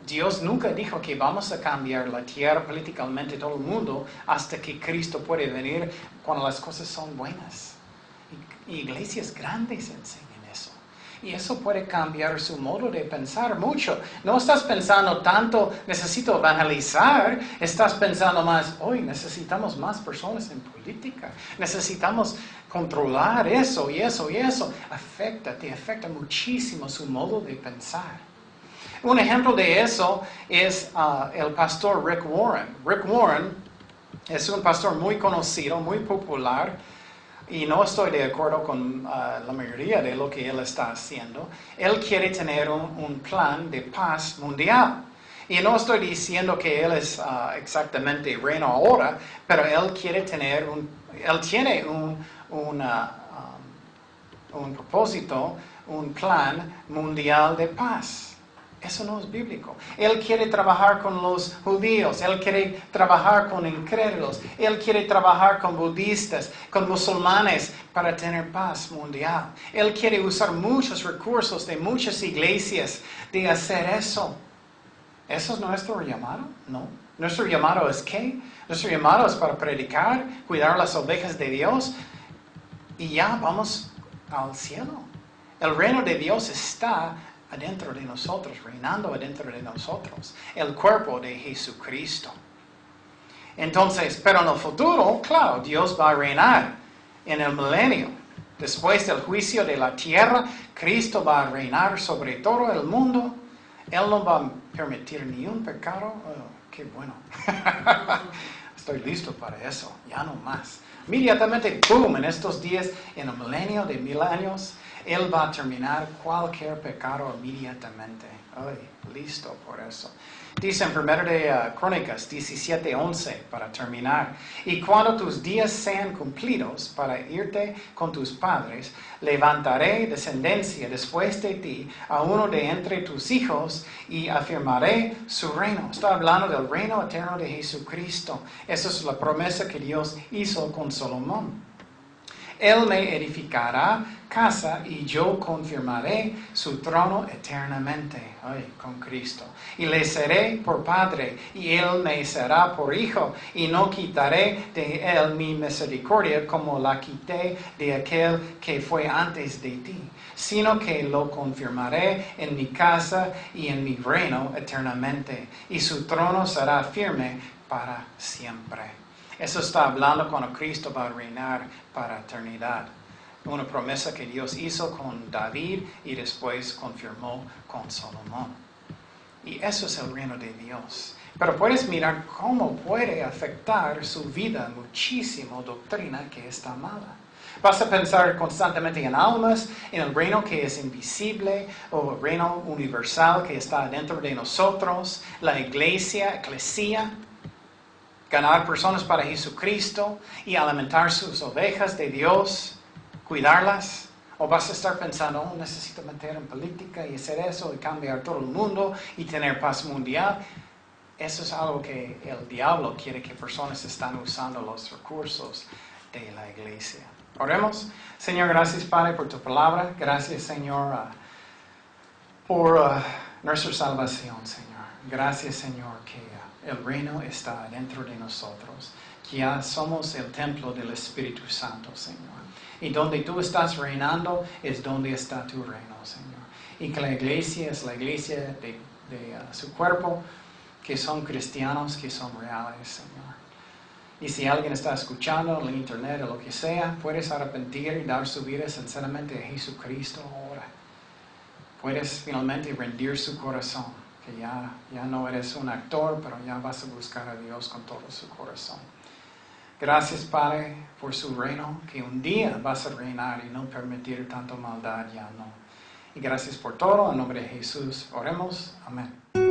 Dios nunca dijo que vamos a cambiar la tierra políticamente todo el mundo hasta que Cristo puede venir cuando las cosas son buenas. Y iglesias grandes enseñan eso. Y eso puede cambiar su modo de pensar mucho. No estás pensando tanto, necesito evangelizar. Estás pensando más, hoy necesitamos más personas en política. Necesitamos controlar eso y eso y eso. Te afecta muchísimo su modo de pensar. Un ejemplo de eso es el pastor Rick Warren. Rick Warren es un pastor muy conocido, muy popular. y no estoy de acuerdo con la mayoría de lo que él está haciendo. Él quiere tener un plan de paz mundial. Y no estoy diciendo que él es exactamente reino ahora, pero él quiere tener él tiene un propósito, un plan mundial de paz. Eso no es bíblico. Él quiere trabajar con los judíos, él quiere trabajar con incrédulos, él quiere trabajar con budistas, con musulmanes para tener paz mundial. Él quiere usar muchos recursos de muchas iglesias de hacer eso. ¿Eso es nuestro llamado? No. Nuestro llamado es ¿qué? Nuestro llamado es para predicar, cuidar las ovejas de Dios y ya vamos al cielo. El reino de Dios está adentro de nosotros, reinando adentro de nosotros, el cuerpo de Jesucristo. Entonces, pero en el futuro, claro, Dios va a reinar en el milenio. Después del juicio de la tierra, Cristo va a reinar sobre todo el mundo. Él no va a permitir ni un pecado. Oh, qué bueno. Estoy listo para eso, ya no más. Inmediatamente, boom, en estos días, en el milenio de 1000 años, Él va a terminar cualquier pecado inmediatamente. Ay, listo por eso. Dice en 1 de Crónicas 17:11 para terminar. Y cuando tus días sean cumplidos para irte con tus padres, levantaré descendencia después de ti a uno de entre tus hijos y afirmaré su reino. Está hablando del reino eterno de Jesucristo. Esa es la promesa que Dios hizo con Salomón. Él me edificará casa y yo confirmaré su trono eternamente. Ay, con Cristo. Y le seré por padre y él me será por hijo. Y no quitaré de él mi misericordia como la quité de aquel que fue antes de ti, sino que lo confirmaré en mi casa y en mi reino eternamente. Y su trono será firme para siempre. Eso está hablando cuando Cristo va a reinar para eternidad. Una promesa que Dios hizo con David y después confirmó con Salomón. Y eso es el reino de Dios. Pero puedes mirar cómo puede afectar su vida muchísimo doctrina que está mala. Vas a pensar constantemente en almas, en el reino que es invisible, o el reino universal que está dentro de nosotros, la iglesia, eclesia. Ganar personas para Jesucristo y alimentar sus ovejas de Dios, cuidarlas. O vas a estar pensando, oh, necesito meter en política y hacer eso y cambiar todo el mundo y tener paz mundial. Eso es algo que el diablo quiere que personas están usando los recursos de la iglesia. Oremos. Señor, gracias Padre por tu palabra. Gracias Señor por nuestra salvación, Señor. Gracias Señor que el reino está dentro de nosotros. Ya somos el templo del Espíritu Santo, Señor. Y donde tú estás reinando es donde está tu reino, Señor. Y que la iglesia es la iglesia de su cuerpo, que son cristianos, que son reales, Señor. Y si alguien está escuchando en el internet o lo que sea, puedes arrepentir y dar su vida sinceramente a Jesucristo ahora. Puedes finalmente rendir su corazón. Que ya no eres un actor, pero ya vas a buscar a Dios con todo su corazón. Gracias, Padre, por su reino, que un día vas a reinar y no permitir tanta maldad, ya no. Y gracias por todo, en nombre de Jesús, oremos. Amén.